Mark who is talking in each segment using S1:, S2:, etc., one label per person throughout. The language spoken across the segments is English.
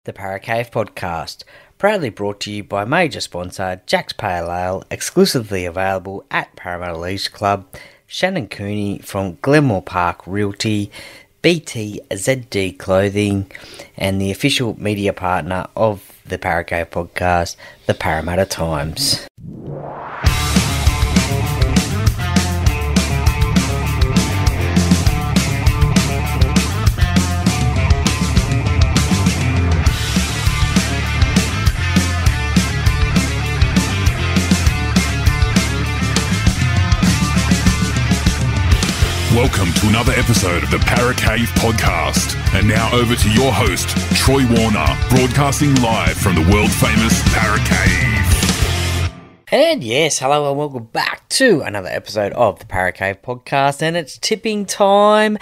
S1: the Parramatta podcast, proudly brought to you by major sponsor Jack's Pale Ale, exclusively available at Parramatta Leagues Club, Shannon Cooney from Glenmore Park Realty, BTZD Clothing, and the official media partner of the Parramatta podcast, the Parramatta Times.
S2: Welcome to another episode of the Paracave podcast. And now over to your host, Troy Warner, broadcasting live from the world-famous Paracave.
S1: And yes, hello and welcome back to another episode of the Paracave podcast. And it's tipping time.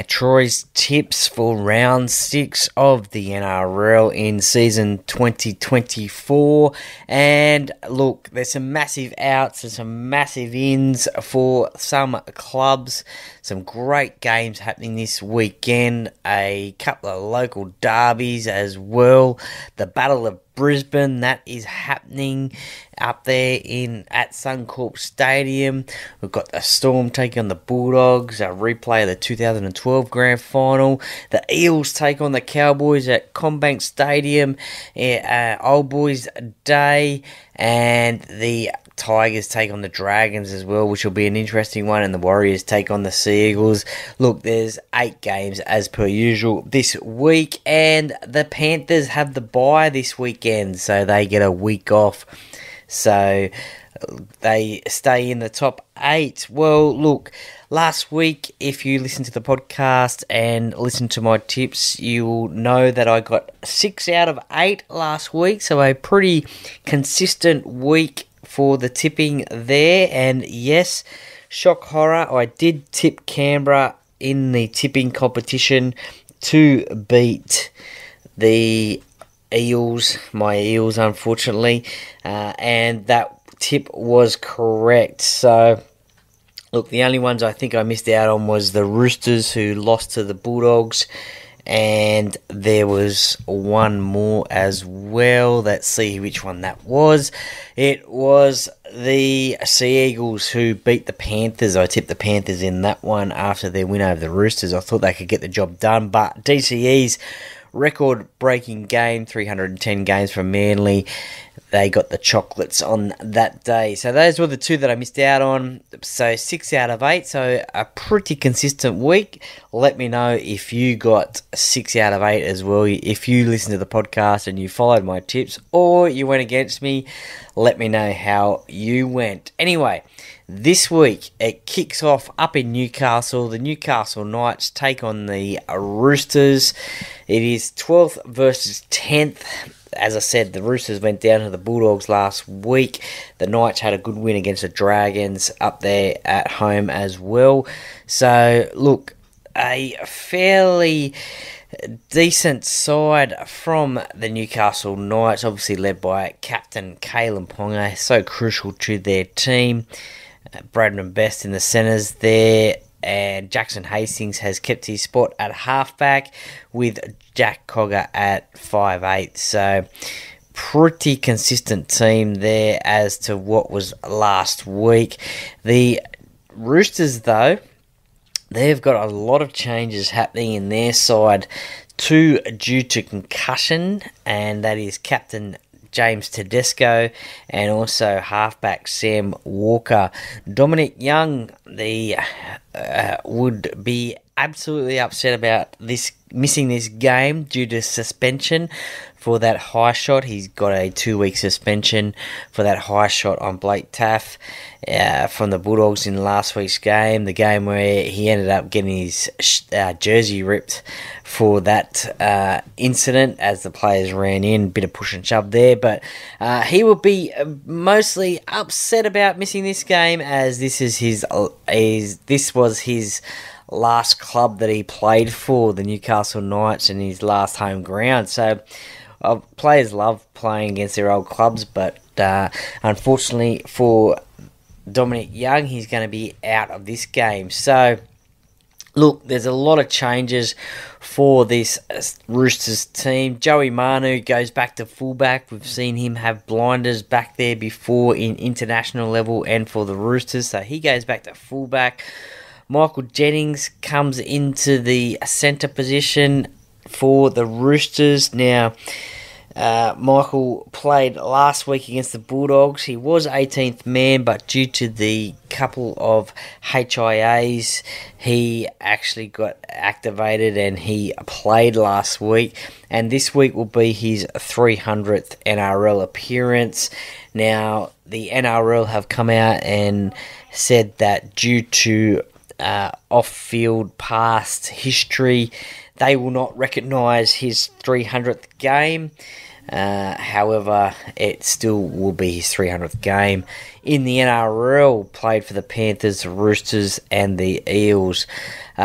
S1: Troy's tips for round 6 of the NRL in season 2024. And look, there's some massive outs and some massive ins for some clubs. Some great games happening this weekend. A couple of local derbies as well. The Battle of Brisbane, that is happening up there at Suncorp Stadium. We've got the Storm taking on the Bulldogs, a replay of the 2012 Grand Final. The Eels take on the Cowboys at Combank Stadium, Old Boys Day, and the Tigers take on the Dragons as well, which will be an interesting one, and the Warriors take on the Sea Eagles. Look, there's 8 games as per usual this week, and the Panthers have the bye this weekend, so they get a week off. So they stay in the top 8. Well, look, last week, if you listened to the podcast and listened to my tips, you'll know that I got 6 out of 8 last week, so a pretty consistent week for the tipping there. And yes, shock horror, I did tip Canberra in the tipping competition to beat the Eels, my Eels, unfortunately, and that tip was correct. So look, the only ones I think I missed out on was the Roosters, who lost to the Bulldogs, and there was one more as well. Let's see which one that was. It was the Sea Eagles who beat the Panthers. I tipped the Panthers in that one after their win over the Roosters. I thought they could get the job done, but DCE's record-breaking game, 310 games from Manly. They got the chocolates on that day. So those were the 2 that I missed out on. So 6 out of 8. So a pretty consistent week. Let me know if you got 6 out of 8 as well. If you listened to the podcast and you followed my tips, or you went against me, let me know how you went. Anyway, this week it kicks off up in Newcastle. The Newcastle Knights take on the Roosters. It is 12th versus 10th. As I said, the Roosters went down to the Bulldogs last week. The Knights had a good win against the Dragons up there at home as well. So, look, a fairly decent side from the Newcastle Knights, obviously led by captain Kalen Ponga, so crucial to their team. Bradman Best in the centres there, and Jackson Hastings has kept his spot at halfback with Jack Cogger at 5'8". So pretty consistent team there as to what was last week. The Roosters, though, they've got a lot of changes happening in their side, 2 due to concussion, and that is captain James Tedesco and also halfback Sam Walker. Dominic Young, would be absolutely upset about missing this game due to suspension for that high shot. He's got a 2-week suspension for that high shot on Blake Taaffe from the Bulldogs in last week's game, the game where he ended up getting his jersey ripped for that incident as the players ran in. Bit of push and shove there, but he will be mostly upset about missing this game, as this was his last club that he played for, the Newcastle Knights, and his last home ground. So players love playing against their old clubs, but unfortunately for Dominic Young, he's going to be out of this game. So Look, there's a lot of changes for this Roosters team. Joey Manu goes back to fullback. We've seen him have blinders back there before in international level and for the Roosters, so he goes back to fullback. Michael Jennings comes into the centre position for the Roosters. Now, Michael played last week against the Bulldogs. He was 18th man, but due to the couple of HIAs, he actually got activated and he played last week. And this week will be his 300th NRL appearance. Now, the NRL have come out and said that due to off-field past history, they will not recognise his 300th game. However, it still will be his 300th game in the NRL, played for the Panthers, the Roosters and the Eels.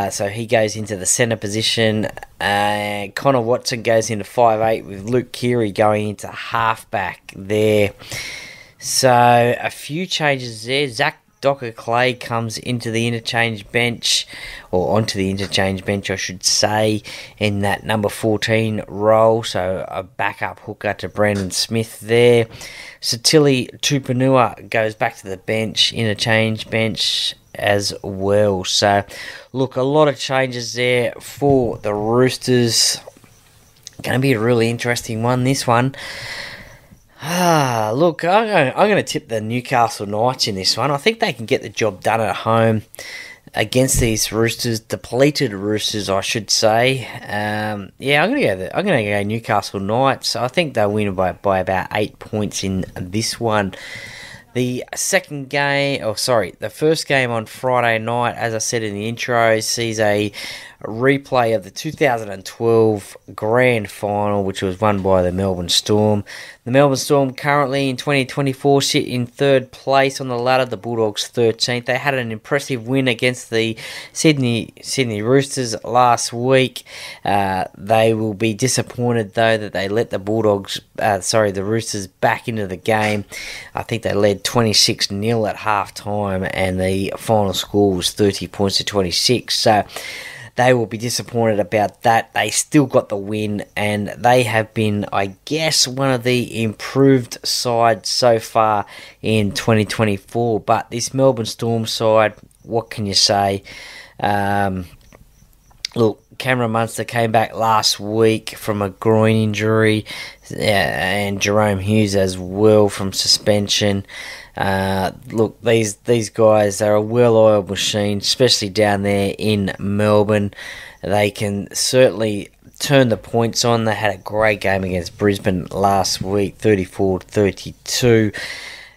S1: So he goes into the centre position. Connor Watson goes into 5'8", with Luke Keary going into halfback there. So a few changes there. Zach Docker Clay comes into the interchange bench, or onto the interchange bench, I should say, in that number 14 role. So a backup hooker to Brandon Smith there. Satili Tupanua goes back to the bench, interchange bench as well. So, look, a lot of changes there for the Roosters. Going to be a really interesting one, this one. Look, I'm going to tip the Newcastle Knights in this one. I think they can get the job done at home against these Roosters, depleted Roosters, I should say. I'm going to go Newcastle Knights. I think they'll win by about 8 points in this one. The first game on Friday night, as I said in the intro, sees a replay of the 2012 Grand Final, which was won by the Melbourne Storm. The Melbourne Storm currently in 2024 sit in third place on the ladder, the Bulldogs 13th. They had an impressive win against the Sydney Roosters last week. They will be disappointed, though, that they let the Roosters back into the game. I think they led 26-0 at half-time, and the final score was 30 points to 26. So they will be disappointed about that. They still got the win, and they have been, I guess, one of the improved sides so far in 2024. But this Melbourne Storm side, what can you say? Look, Cameron Munster came back last week from a groin injury, and Jerome Hughes as well from suspension. Look, these guys, they're a well-oiled machine, especially down there in Melbourne. They can certainly turn the points on. They had a great game against Brisbane last week, 34-32.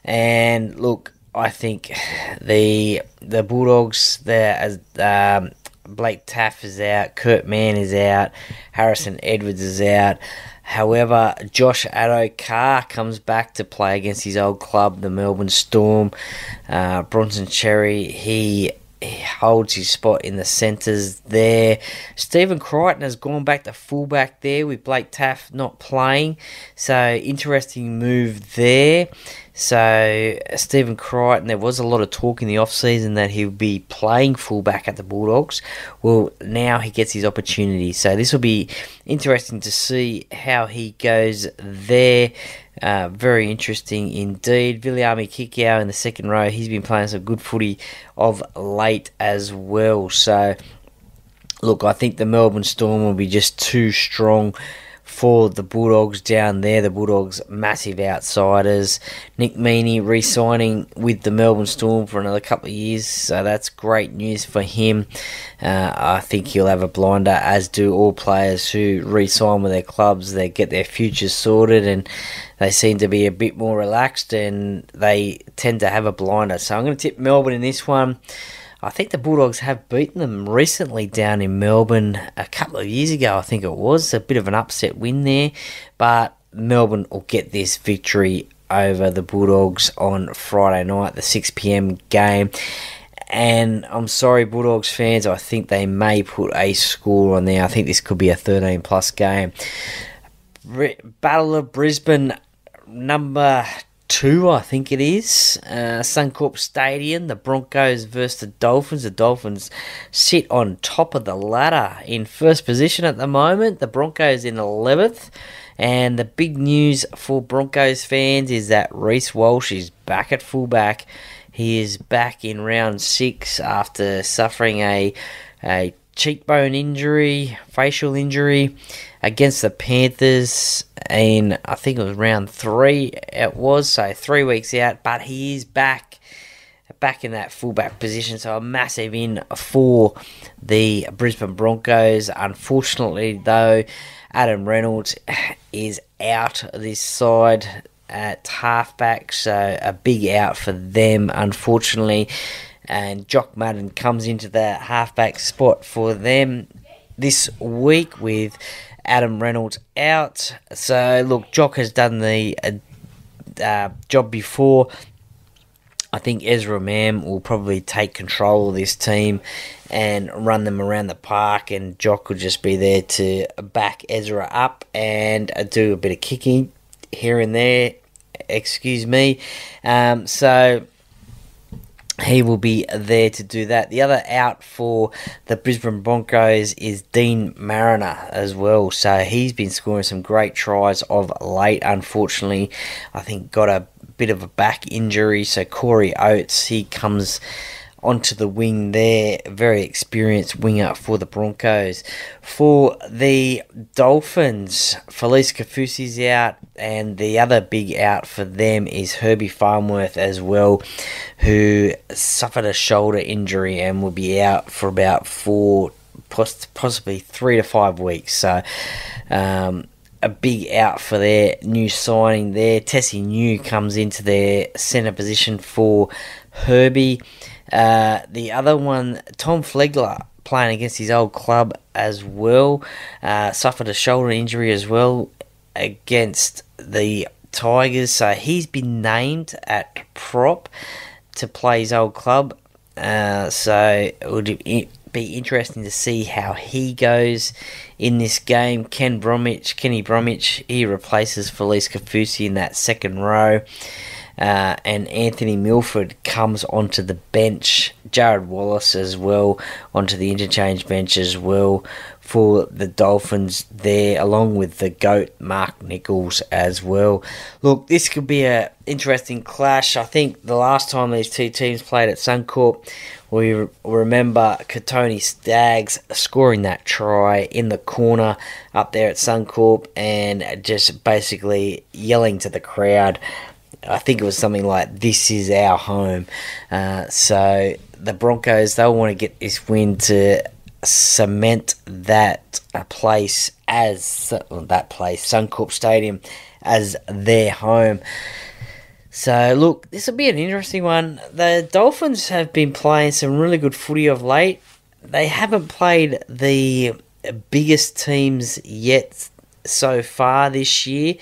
S1: And look, I think the Bulldogs, as Blake Taff is out, Kurt Mann is out, Harrison Edwards is out. However, Josh Addo-Carr comes back to play against his old club, the Melbourne Storm. Bronson Cherry, he holds his spot in the centres there. Stephen Crichton has gone back to fullback there with Blake Taff not playing. So, interesting move there. So, Stephen Crichton, there was a lot of talk in the off-season that he would be playing fullback at the Bulldogs. Well, now he gets his opportunity. So, this will be interesting to see how he goes there. Very interesting indeed. Viliami Kikau in the second row. He's been playing some good footy of late as well. So, look, I think the Melbourne Storm will be just too strong for the Bulldogs down there. The Bulldogs, massive outsiders. Nick Meaney re-signing with the Melbourne Storm for another couple of years, so that's great news for him. I think he'll have a blinder, as do all players who re-sign with their clubs. They get their futures sorted, and they seem to be a bit more relaxed, and they tend to have a blinder. So I'm going to tip Melbourne in this one. I think the Bulldogs have beaten them recently down in Melbourne a couple of years ago, I think it was. A bit of an upset win there, but Melbourne will get this victory over the Bulldogs on Friday night, the 6 p.m. game. And I'm sorry, Bulldogs fans, I think they may put a score on there. I think this could be a 13-plus game. Battle of Brisbane, number 2, I think it is. Suncorp Stadium, the Broncos versus the Dolphins. The Dolphins sit on top of the ladder in first position at the moment. The Broncos in 11th. And the big news for Broncos fans is that Reece Walsh is back at fullback. He is back in round 6 after suffering a cheekbone injury, facial injury against the Panthers in, I think it was round 3 it was, so 3 weeks out, but he is back in that fullback position, so a massive in for the Brisbane Broncos. Unfortunately though, Adam Reynolds is out of this side at halfback, so a big out for them, unfortunately. And Jock Madden comes into the halfback spot for them this week with Adam Reynolds out. So, look, Jock has done the job before. I think Ezra Mam will probably take control of this team and run them around the park, and Jock will just be there to back Ezra up and do a bit of kicking here and there. Excuse me. So he will be there to do that. The other out for the Brisbane Broncos is Dean Mariner as well. So he's been scoring some great tries of late. Unfortunately, I think got a bit of a back injury. So Corey Oates, he comes onto the wing there. Very experienced winger for the Broncos. For the Dolphins, Felice Kafusi's out, and the other big out for them is Herbie Farnworth as well, who suffered a shoulder injury and will be out for about 4, possibly 3 to 5 weeks. So a big out for their new signing there. Tessie New comes into their centre position for Herbie. The other one, Tom Flegler, playing against his old club as well, suffered a shoulder injury as well against the Tigers, so he's been named at prop to play his old club. So it would be interesting to see how he goes in this game. Kenny Bromwich, he replaces Felice Kafusi in that second row. And Anthony Milford comes onto the bench. Jared Wallace as well onto the interchange bench as well for the Dolphins there, along with the GOAT Mark Nichols as well. Look, this could be an interesting clash. I think the last time these two teams played at Suncorp, we remember Katoni Staggs scoring that try in the corner up there at Suncorp and just basically yelling to the crowd. I think it was something like, "This is our home." So the Broncos, they'll want to get this win to cement that place, Suncorp Stadium, as their home. So look, this will be an interesting one. The Dolphins have been playing some really good footy of late. They haven't played the biggest teams yet so far this year.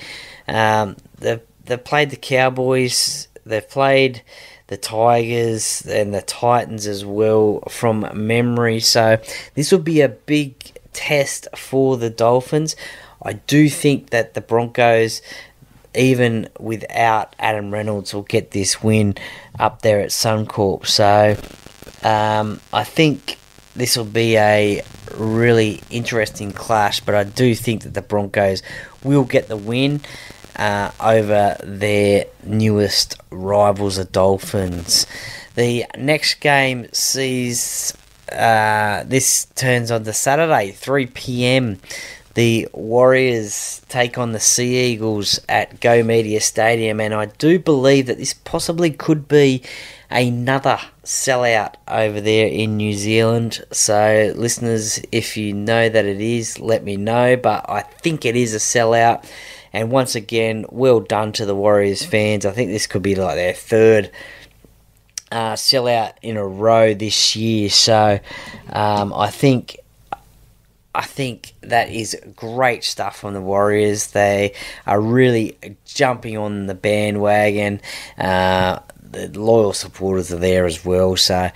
S1: They've played the Cowboys, they've played the Tigers and the Titans as well from memory. So this will be a big test for the Dolphins. I do think that the Broncos, even without Adam Reynolds, will get this win up there at Suncorp. So I think this will be a really interesting clash, but I do think that the Broncos will get the win over their newest rivals, the Dolphins. The next game sees this turns on to Saturday, 3 p.m. The Warriors take on the Sea Eagles at Go Media Stadium, and I do believe that this possibly could be another sellout over there in New Zealand. So listeners, if you know that it is, let me know, but I think it is a sellout. And once again, well done to the Warriors fans. I think this could be like their third sellout in a row this year. So I think that is great stuff from the Warriors. They are really jumping on the bandwagon. the loyal supporters are there as well. So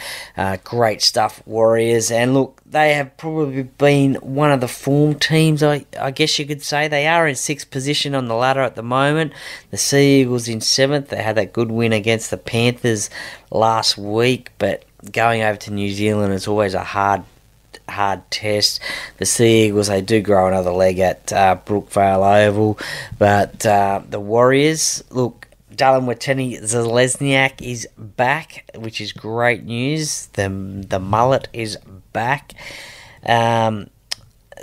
S1: great stuff, Warriors. And look, they have probably been one of the form teams, I guess you could say. They are in 6th position on the ladder at the moment. The Sea Eagles in 7th. They had that good win against the Panthers last week, but going over to New Zealand is always a hard test. The Sea Eagles, they do grow another leg at Brookvale Oval, but the Warriors, look, Dylan Watene-Zelezniak is back, which is great news. The mullet is back.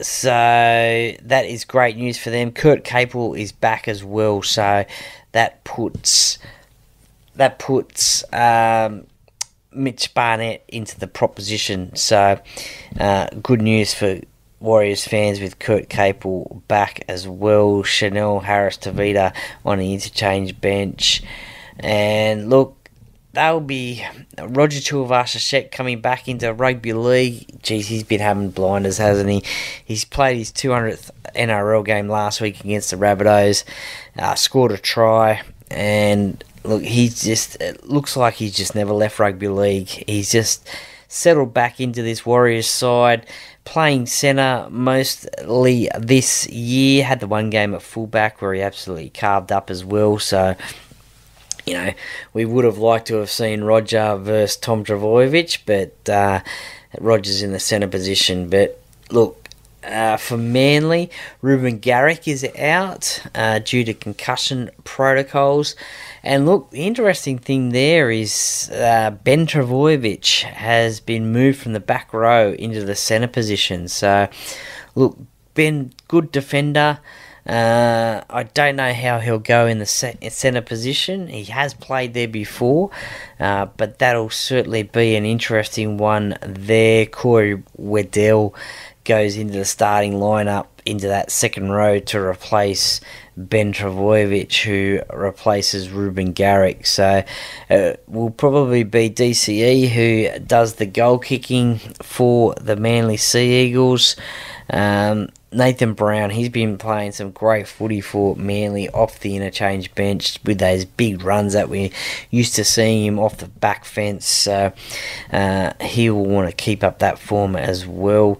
S1: So that is great news for them. Kurt Capel is back as well, so that puts Mitch Barnett into the proposition. So good news for Warriors fans with Kurt Capel back as well. Chanel Harris-Tavita on the interchange bench. And look, that'll be Roger Tuivasa-Sheck coming back into rugby league. Geez, he's been having blinders, hasn't he? He's played his 200th NRL game last week against the Rabbitohs, scored a try, and look, it looks like he's just never left rugby league. He's just settled back into this Warriors side, playing centre mostly this year. Had the one game at fullback where he absolutely carved up as well. So, you know, we would have liked to have seen Roger versus Tom Trbojevic, but Roger's in the centre position. But look, for Manly, Ruben Garrick is out due to concussion protocols. And look, the interesting thing there is Ben Trbojevic has been moved from the back row into the centre position. So, look, Ben, good defender. I don't know how he'll go in the centre position. He has played there before, but that'll certainly be an interesting one there. Corey Weddell goes into the starting lineup into that second row to replace Ben Trbojevic, who replaces Ruben Garrick. So will probably be DCE who does the goal kicking for the Manly Sea Eagles. Nathan Brown, he's been playing some great footy for Manly off the interchange bench with those big runs that we're used to seeing him off the back fence. So he will want to keep up that form as well.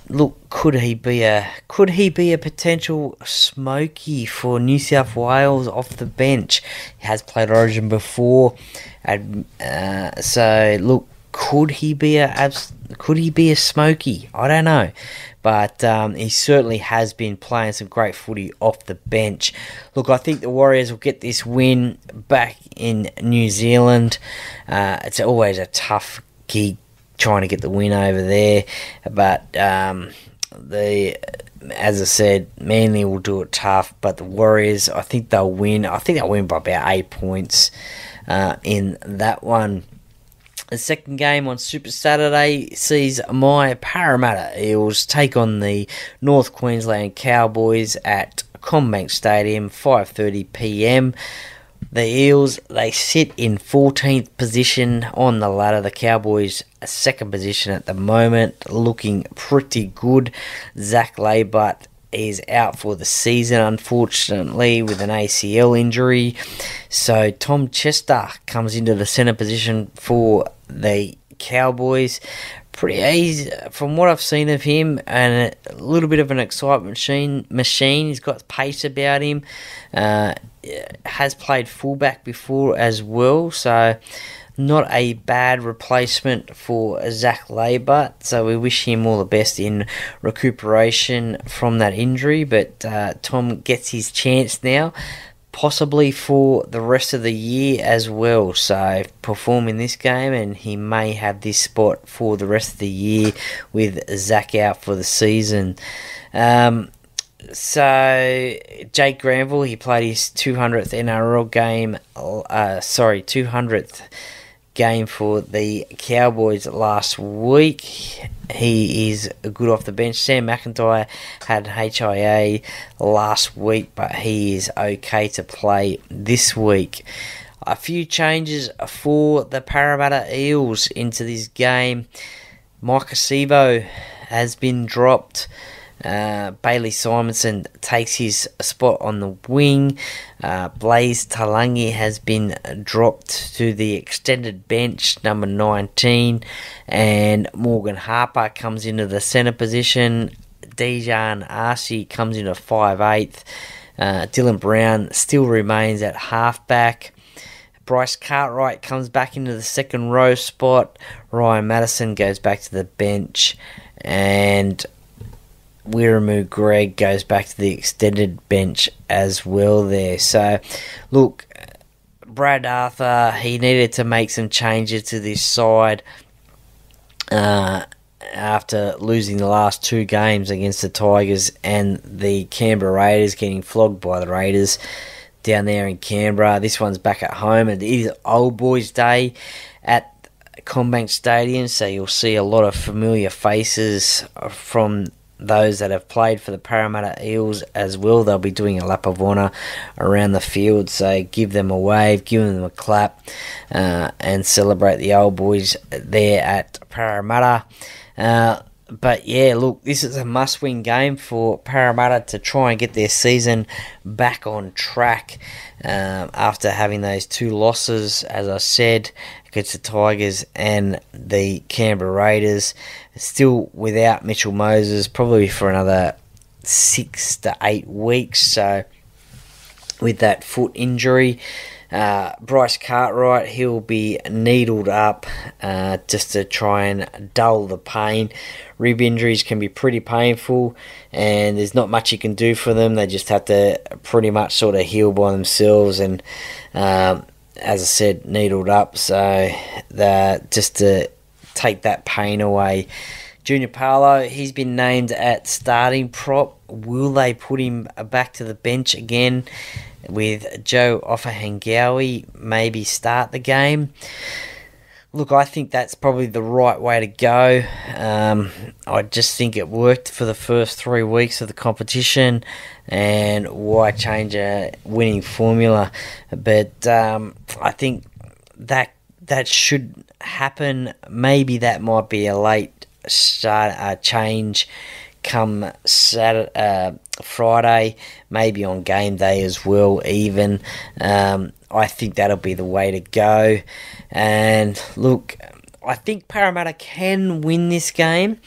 S1: Look, could he be a potential smoky for New South Wales off the bench? He has played Origin before, so look, could he be a smoky? I don't know, but he certainly has been playing some great footy off the bench. Look, I think the Warriors will get this win back in New Zealand. It's always a tough gig trying to get the win over there, but as I said, Manly will do it tough, but the Warriors, I think they'll win. I think they'll win by about 8 points in that one. The second game on Super Saturday sees my Parramatta Eels take on the North Queensland Cowboys at CommBank Stadium, 5:30 p.m. The Eels, they sit in 14th position on the ladder. The Cowboys, second position at the moment, looking pretty good. Zach Laybutt is out for the season, unfortunately, with an ACL injury. So Tom Chester comes into the centre position for the Cowboys. Pretty easy from what I've seen of him, and a little bit of an excitement machine. He's got pace about him. Has played fullback before as well, so not a bad replacement for Zach Laybutt. So we wish him all the best in recuperation from that injury. But Tom gets his chance now, possibly for the rest of the year as well. So perform in this game and he may have this spot for the rest of the year with Zach out for the season. So Jake Granville, he played his 200th NRL game, 200th game for the Cowboys last week. He is good off the bench. Sam McIntyre had HIA last week, but he is okay to play this week. A few changes for the Parramatta Eels into this game. Mike Acevo has been dropped. Bailey Simonson takes his spot on the wing. Blaze Talangi has been dropped to the extended bench, number 19, and Morgan Harper comes into the centre position. Dejan Arce comes into 5'8". Dylan Brown still remains at halfback. Bryce Cartwright comes back into the second row spot. Ryan Madison goes back to the bench, and Wiramu Greg goes back to the extended bench as well there. So, look, Brad Arthur, he needed to make some changes to this side after losing the last two games against the Tigers and the Canberra Raiders, getting flogged by the Raiders down there in Canberra. This one's back at home, and it is Old Boys Day at CommBank Stadium, so you'll see a lot of familiar faces from those that have played for the Parramatta Eels as well. They'll be doing a lap of honour around the field, so give them a wave, give them a clap, and celebrate the Old Boys there at Parramatta. But yeah, look, this is a must-win game for Parramatta to try and get their season back on track after having those two losses, as I said, against the Tigers and the Canberra Raiders. Still without Mitchell Moses, probably for another 6 to 8 weeks. So with that foot injury, Bryce Cartwright, he'll be needled up just to try and dull the pain. Rib injuries can be pretty painful, and there's not much you can do for them. They just have to pretty much sort of heal by themselves, and as I said, needled up, so just to take that pain away. Junior Paulo, he's been named at starting prop. Will they put him back to the bench again with Joe Ofahengawi maybe start the game? Look, I think that's probably the right way to go. I just think it worked for the first 3 weeks of the competition, and why change a winning formula? But I think that should happen. Maybe that might be a late change come Friday, maybe on game day as well even. I think that'll be the way to go. And look, I think Parramatta can win this game.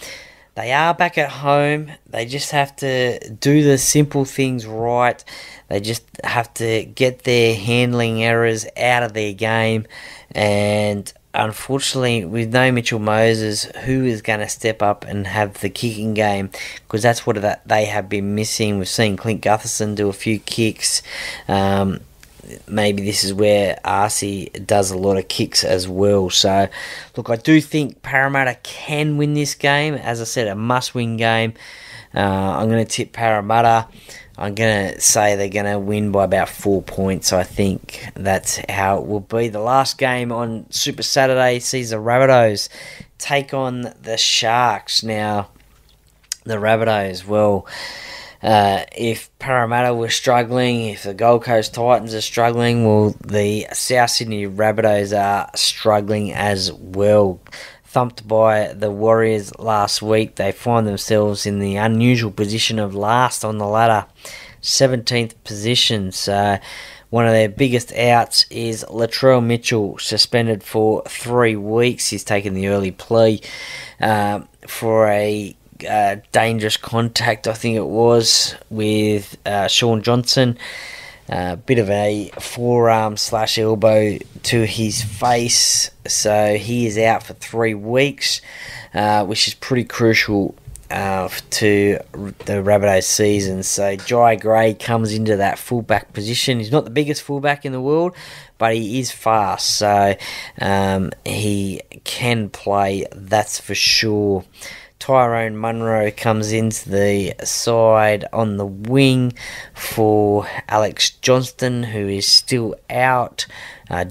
S1: They are back at home. They just have to do the simple things right. They just have to get their handling errors out of their game. And unfortunately, with no Mitchell Moses, who is going to step up and have the kicking game? Because that's what they have been missing. We've seen Clint Gutherson do a few kicks. Maybe this is where Arce does a lot of kicks as well. So, look, I do think Parramatta can win this game. As I said, a must-win game. I'm going to tip Parramatta. I'm going to say they're going to win by about 4 points. I think that's how it will be. The last game on Super Saturday sees the Rabbitohs take on the Sharks. Now, the Rabbitohs, well, if Parramatta were struggling, if the Gold Coast Titans are struggling, well, the South Sydney Rabbitohs are struggling as well. Thumped by the Warriors last week, they find themselves in the unusual position of last on the ladder, 17th position. So one of their biggest outs is Latrell Mitchell, suspended for 3 weeks. He's taken the early plea for a dangerous contact, I think it was, with Sean Johnson. Bit of a forearm/elbow to his face, so he is out for 3 weeks, which is pretty crucial to the Rabbitohs season. So Jai Gray comes into that fullback position. He's not the biggest fullback in the world, but he is fast, so he can play, that's for sure. Tyrone Munro comes into the side on the wing for Alex Johnston, who is still out.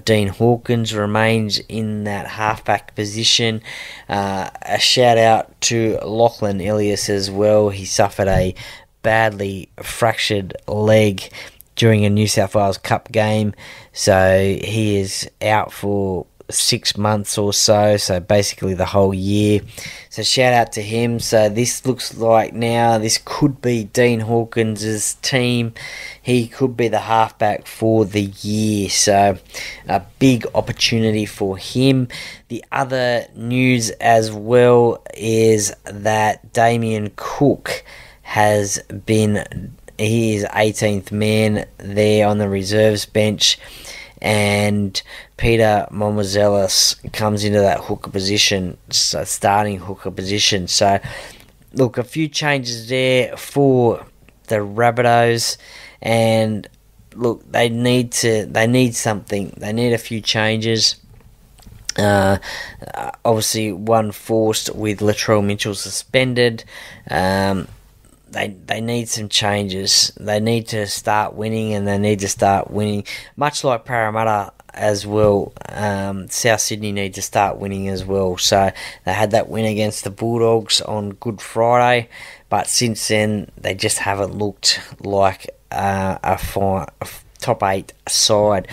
S1: Dean Hawkins remains in that halfback position. A shout out to Lachlan Ilias as well. He suffered a badly fractured leg during a New South Wales Cup game, so he is out for 6 months or so, so basically the whole year. So shout out to him. So this looks like now this could be Dean Hawkins' team. He could be the halfback for the year, so a big opportunity for him. The other news as well is that Damien Cook has been, he is 18th man there on the reserves bench, and Peter Momozelis comes into that hooker position, starting hooker position. So, look, a few changes there for the Rabbitohs, and look, they need something. They need a few changes. Obviously, one forced with Latrell Mitchell suspended. They need some changes. They need to start winning, and they need to start winning, much like Parramatta as well. South Sydney need to start winning as well. So they had that win against the Bulldogs on Good Friday, but since then they just haven't looked like a top 8 side.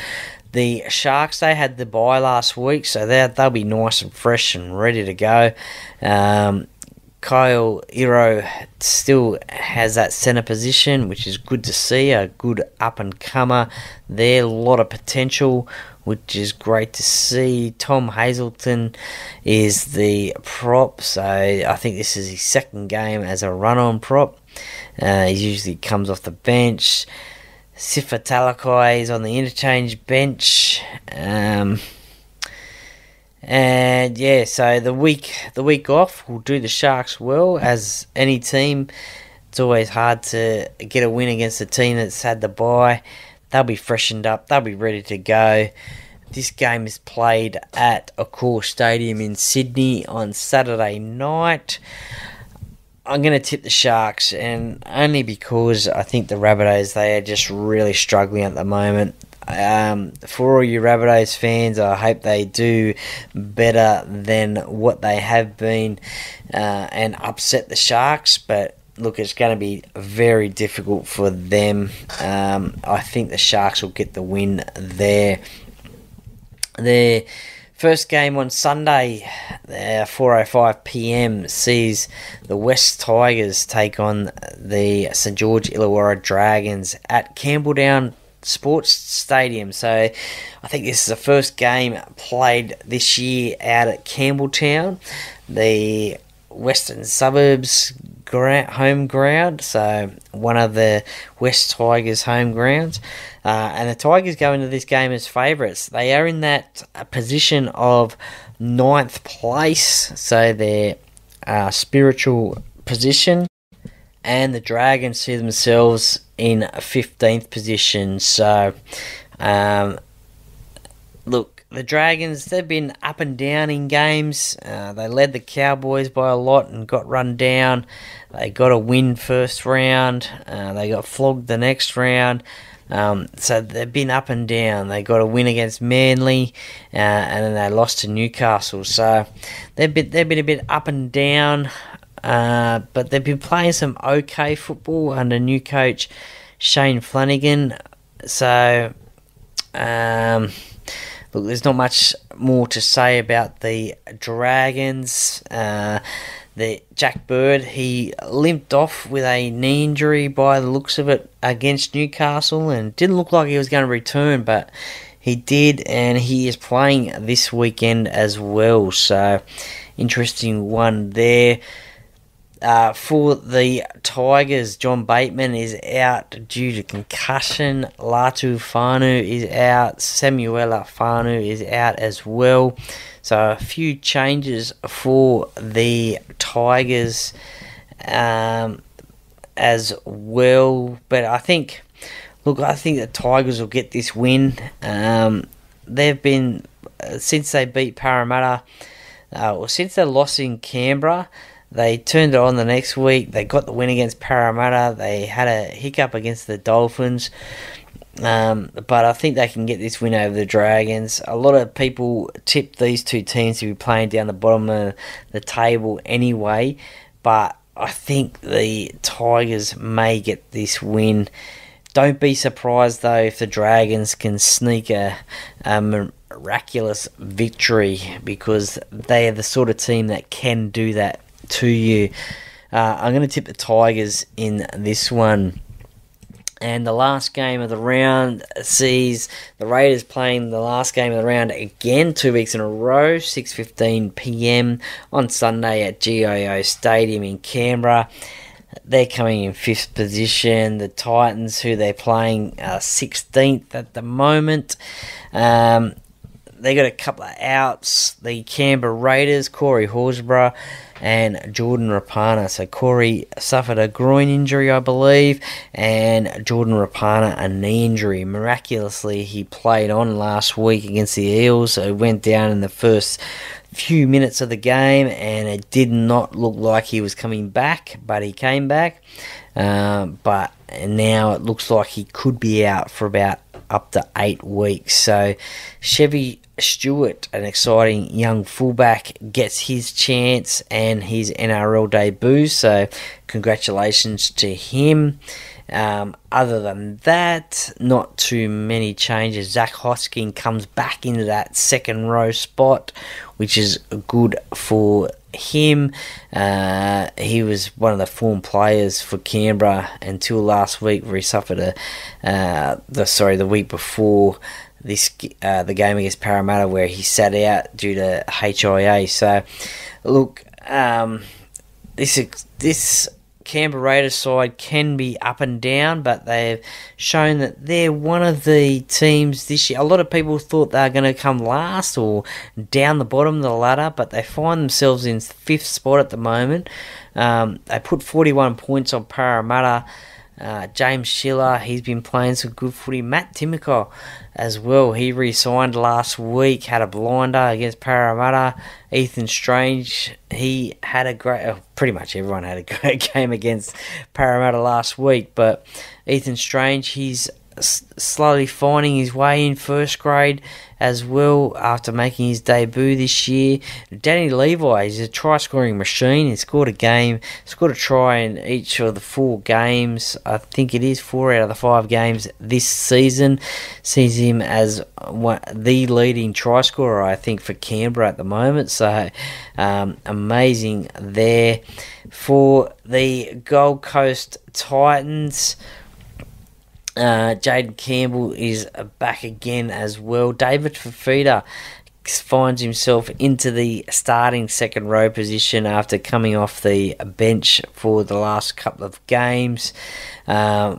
S1: The Sharks, they had the bye last week, so they'll be nice and fresh and ready to go. Kyle Iro still has that centre position, which is good to see, a good up-and-comer there, a lot of potential, which is great to see. Tom Hazelton is the prop, so I think this is his second game as a run-on prop. He usually comes off the bench. Sifa Talakai is on the interchange bench. And yeah, so the week off will do the Sharks well. As any team, it's always hard to get a win against a team that's had the bye. They'll be freshened up. They'll be ready to go. This game is played at Accor Stadium in Sydney on Saturday night. I'm going to tip the Sharks, and only because I think the Rabbitohs, they are just really struggling at the moment. For all you Rabbitohs fans, I hope they do better than what they have been and upset the Sharks, but look, it's going to be very difficult for them. I think the Sharks will get the win there. Their first game on Sunday, 4:05 p.m, sees the West Tigers take on the St George Illawarra Dragons at Campbelltown Sports Stadium. So I think this is the first game played this year out at Campbelltown, the Western Suburbs home ground, so one of the West Tigers home grounds, and the Tigers go into this game as favourites. They are in that position of 9th place, so their spiritual position, and the Dragons see themselves in 15th position. So look, the Dragons, they've been up and down in games. They led the Cowboys by a lot and got run down. They got a win first round. They got flogged the next round. So they've been up and down. They got a win against Manly, and then they lost to Newcastle. So they've been a bit up and down, but they've been playing some okay football under new coach Shane Flanagan. So look, there's not much more to say about the Dragons. The Jack Bird, he limped off with a knee injury by the looks of it against Newcastle, and didn't look like he was going to return, but he did, and he is playing this weekend as well. So interesting one there. For the Tigers, John Bateman is out due to concussion. Latu Fanu is out. Samuela Fanu is out as well. So a few changes for the Tigers as well. But I think the Tigers will get this win. They've been, since they beat Parramatta, or since they lost in Canberra, they turned it on the next week. They got the win against Parramatta. They had a hiccup against the Dolphins. But I think they can get this win over the Dragons. A lot of people tip these two teams to be playing down the bottom of the table anyway. But I think the Tigers may get this win. Don't be surprised, though, if the Dragons can sneak a miraculous victory, because they are the sort of team that can do that to you. I'm going to tip the Tigers in this one. And the last game of the round sees the Raiders playing the last game of the round again, 2 weeks in a row, 6:15 p.m. on Sunday at GIO Stadium in Canberra. They're coming in 5th position. The Titans, who they're playing, are 16th at the moment. They got a couple of outs. The Canberra Raiders, Corey Horsburgh and Jordan Rapana. So Corey suffered a groin injury, I believe, and Jordan Rapana a knee injury. Miraculously, he played on last week against the Eels. So he went down in the first few minutes of the game, and it did not look like he was coming back, but he came back. But now it looks like he could be out for about up to 8 weeks. So Chevy Stewart, an exciting young fullback, gets his chance and his NRL debut. So congratulations to him. Other than that, not too many changes. Zach Hosking comes back into that second row spot, which is good for him. He was one of the form players for Canberra until last week, where he suffered the week before the game against Parramatta, where he sat out due to HIA. So, look, this Canberra Raiders side can be up and down, but they've shown that they're one of the teams this year. A lot of people thought they were going to come last or down the bottom of the ladder, but they find themselves in 5th spot at the moment. They put 41 points on Parramatta. James Schiller, he's been playing some good footy. Matt Timoko as well, he re-signed last week, had a blinder against Parramatta. Ethan Strange, he had a great, pretty much everyone had a great game against Parramatta last week, but Ethan Strange, he's slowly finding his way in first grade as well after making his debut this year. Danny Levi is a try-scoring machine. He scored a try in each of the 4 games. I think it is 4 out of the 5 games this season. Sees him as the leading try scorer, I think, for Canberra at the moment. So amazing there. For the Gold Coast Titans, Jaden Campbell is back again as well. David Fafita finds himself into the starting second row position after coming off the bench for the last couple of games. I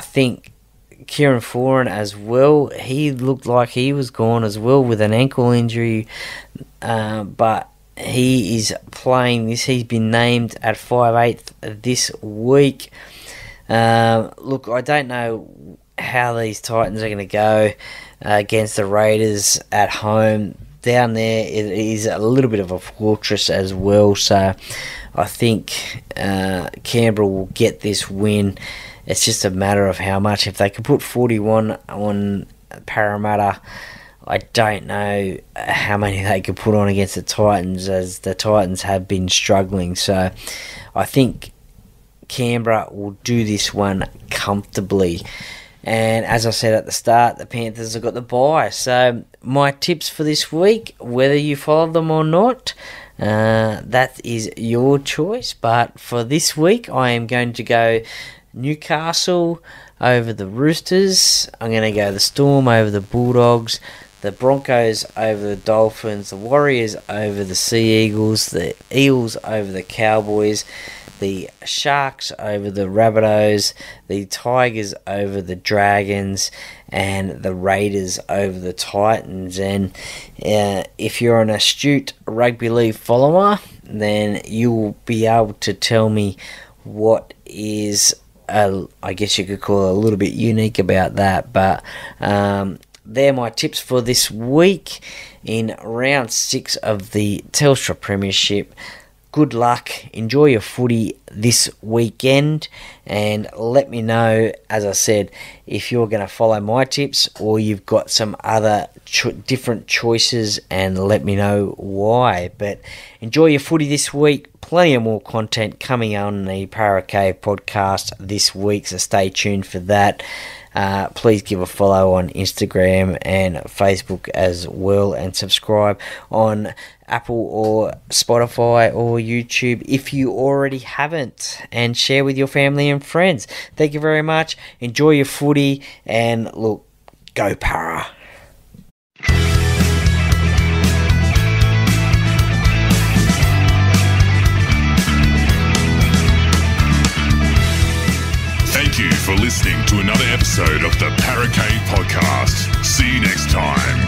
S1: think Kieran Foran as well, he looked like he was gone as well with an ankle injury, but he is playing this. He's been named at 5/8 this week. Look, I don't know how these Titans are going to go against the Raiders at home. Down there, it is a little bit of a fortress as well, so I think Canberra will get this win. It's just a matter of how much. If they can put 41 on Parramatta, I don't know how many they could put on against the Titans, as the Titans have been struggling. So I think Canberra will do this one comfortably. And as I said at the start, the Panthers have got the bye. So my tips for this week, whether you follow them or not, that is your choice. But for this week, I am going to go Newcastle over the Roosters. I'm going to go the Storm over the Bulldogs, the Broncos over the Dolphins, the Warriors over the Sea Eagles, the Eels over the Cowboys, the Sharks over the Rabbitohs, the Tigers over the Dragons, and the Raiders over the Titans. And if you're an astute rugby league follower, then you will be able to tell me what is, I guess you could call it a little bit unique about that. But they're my tips for this week in round 6 of the Telstra Premiership. Good luck, enjoy your footy this weekend, and let me know, as I said, if you're going to follow my tips or you've got some other different choices, and let me know why. But enjoy your footy this week. Plenty of more content coming on the Parramatta podcast this week, so stay tuned for that. please give a follow on Instagram and Facebook as well, and subscribe on Apple or Spotify or YouTube if you already haven't, and share with your family and friends. Thank you very much. Enjoy your footy, and look, go Para.
S2: Thank you for listening to another episode of the Parramatta Podcast. See you next time.